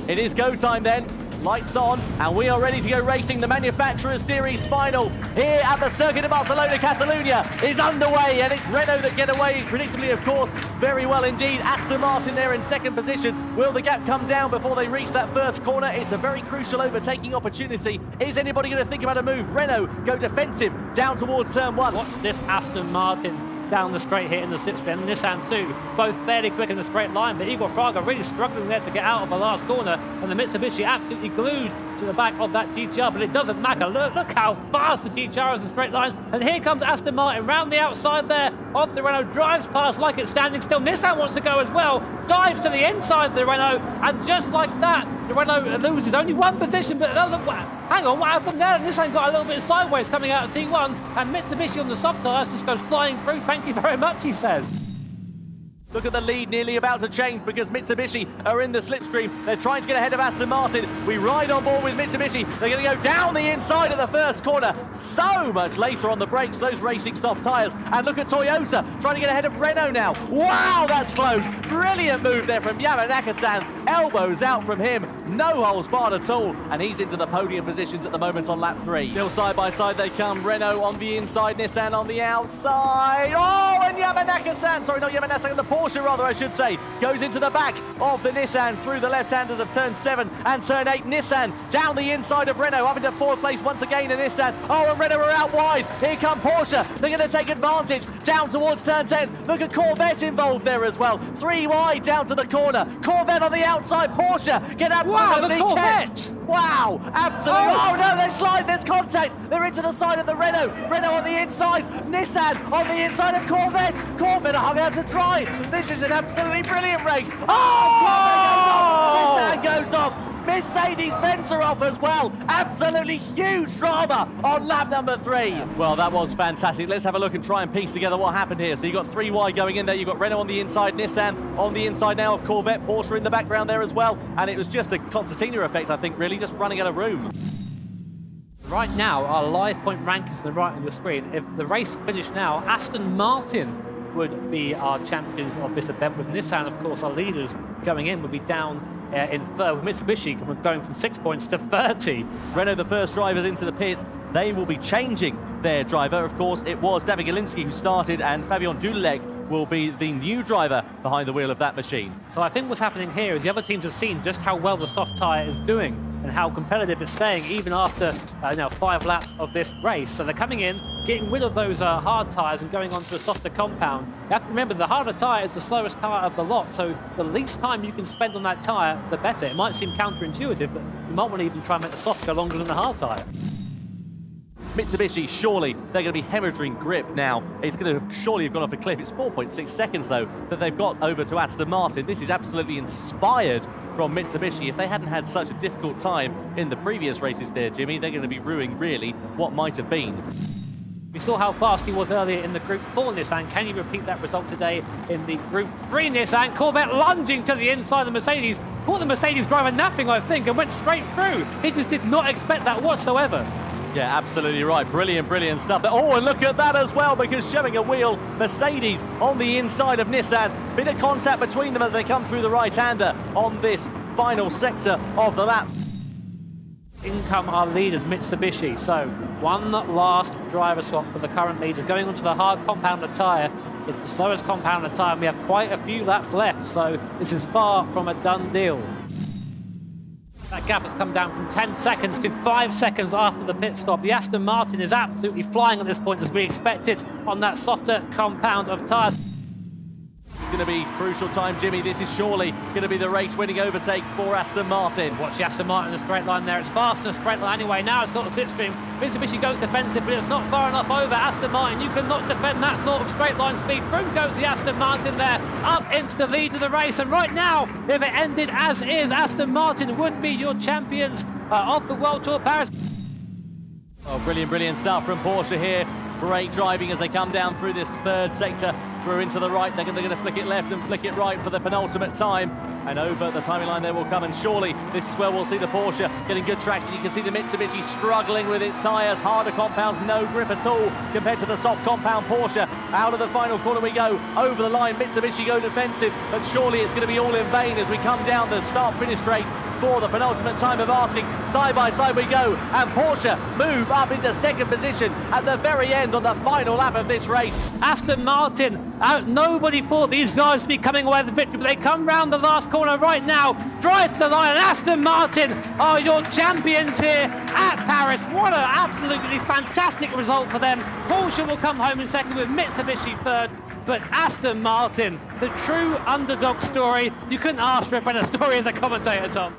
It is go time then. Lights on, and we are ready to go racing. The Manufacturers Series final here at the Circuit of Barcelona, Catalunya is underway, and it's Renault that get away, predictably, of course, very well indeed. Aston Martin there in second position. Will the gap come down before they reach that first corner? It's a very crucial overtaking opportunity. Is anybody going to think about a move? Renault go defensive down towards turn one. Watch this Aston Martin down the straight here in the slipstream, and Nissan too, both fairly quick in the straight line, but Igor Fraga really struggling there to get out of the last corner, and the Mitsubishi absolutely glued to the back of that GTR, but it doesn't matter. Look how fast the GTR is in the straight line, and here comes Aston Martin round the outside there of the Renault, drives past like it's standing still. Nissan wants to go as well, dives to the inside of the Renault, and just like that, the Renault loses only one position, but hang on, what happened there? Nissan got a little bit sideways coming out of T1, and Mitsubishi on the soft tyres just goes flying through. Thank you very much, he says. Look at the lead nearly about to change because Mitsubishi are in the slipstream. They're trying to get ahead of Aston Martin. We ride on board with Mitsubishi. They're going to go down the inside of the first corner. So much later on the brakes, those racing soft tyres. And look at Toyota trying to get ahead of Renault now. Wow, that's close. Brilliant move there from Yamanaka-san. Elbows out from him. No holes barred at all. And he's into the podium positions at the moment on lap 3. Still side by side they come. Renault on the inside, Nissan on the outside. Oh, and Yamanaka-san, sorry, not Yamanaka, the Porsche rather, I should say, goes into the back of the Nissan through the left-handers of turn 7 and turn 8. Nissan down the inside of Renault, up into 4th place once again, and Nissan. Oh, and Renault are out wide. Here come Porsche. They're going to take advantage down towards turn 10. Look at Corvette involved there as well. 3 wide down to the corner. Corvette on the outside. Porsche get absolutely kept. Wow, absolutely. Oh no, they slide, there's contact. They're into the side of the Renault. Renault on the inside. Nissan on the inside of Corvette. Corvette are hung out to dry. This is an absolutely brilliant race. Oh! Nissan goes off. Mercedes-Benz are off as well. Absolutely huge drama on lap number 3. Well, that was fantastic. Let's have a look and try and piece together what happened here. So you've got 3 wide going in there. You've got Renault on the inside, Nissan on the inside now of Corvette, Porsche in the background there as well. And it was just a concertina effect, I think, really, just running out of room. Right now, our live point rankings on the right on your screen. If the race finished now, Aston Martin would be our champions of this event, with Nissan, of course, our leaders going in, would be down in third, with Mitsubishi going from 6 points to 30. Renault, the first drivers into the pits, they will be changing their driver. Of course, it was David Galinsky who started, and Fabian Dudalek will be the new driver behind the wheel of that machine. So I think what's happening here is the other teams have seen just how well the soft tyre is doing and how competitive it's staying even after 5 laps of this race. So they're coming in, getting rid of those hard tyres and going on to a softer compound. You have to remember the harder tyre is the slowest tyre of the lot, so the least time you can spend on that tyre, the better. It might seem counterintuitive, but you might want to even try and make the soft go longer than the hard tyre. Mitsubishi, surely they're going to be hemorrhaging grip now. It's going to surely have gone off a cliff. It's 4.6 seconds, though, that they've got over to Aston Martin. This is absolutely inspired from Mitsubishi. If they hadn't had such a difficult time in the previous races there, Jimmy, they're going to be ruining, really, what might have been. We saw how fast he was earlier in the Group 4 Nissan. Can you repeat that result today in the Group 3 Nissan? Corvette lunging to the inside of the Mercedes. Caught the Mercedes driver napping, I think, and went straight through. He just did not expect that whatsoever. Yeah, absolutely right. Brilliant, brilliant stuff. Oh, and look at that as well, because showing a wheel, Mercedes on the inside of Nissan. Bit of contact between them as they come through the right-hander on this final sector of the lap. In come our leaders, Mitsubishi. So, one last driver swap for the current leaders. Going onto the hard compounded tyre. It's the slowest compounded tyre, and we have quite a few laps left, so this is far from a done deal. That gap has come down from 10 seconds to 5 seconds after the pit stop. The Aston Martin is absolutely flying at this point, as we expected, on that softer compound of tyres. This is going to be crucial time, Jimmy. This is surely going to be the race-winning overtake for Aston Martin. Watch the Aston Martin in the straight line there. It's fast in the straight line anyway. Now it's got the slipstream. Mitsubishi goes defensive, but it's not far enough over Aston Martin. You cannot defend that sort of straight line speed. Through goes the Aston Martin there, up into the lead of the race. And right now, if it ended as is, Aston Martin would be your champions of the World Tour Paris. Oh, brilliant, brilliant stuff from Porsche here. Great driving as they come down through this third sector, through into the right. They're going to flick it left and flick it right for the penultimate time. And over the timing line there will come, and surely this is where we'll see the Porsche getting good traction. You can see the Mitsubishi struggling with its tyres. Harder compounds, no grip at all compared to the soft compound Porsche. Out of the final corner we go, over the line, Mitsubishi go defensive, but surely it's going to be all in vain as we come down the start-finish straight before the penultimate time of asking. Side by side we go, and Porsche move up into second position at the very end on the final lap of this race. Aston Martin, nobody thought these guys would be coming away with the victory, but they come round the last corner right now, drive to the line, and Aston Martin are your champions here at Paris. What an absolutely fantastic result for them. Porsche will come home in second with Mitsubishi third, but Aston Martin, the true underdog story. You couldn't ask for a better story as a commentator, Tom.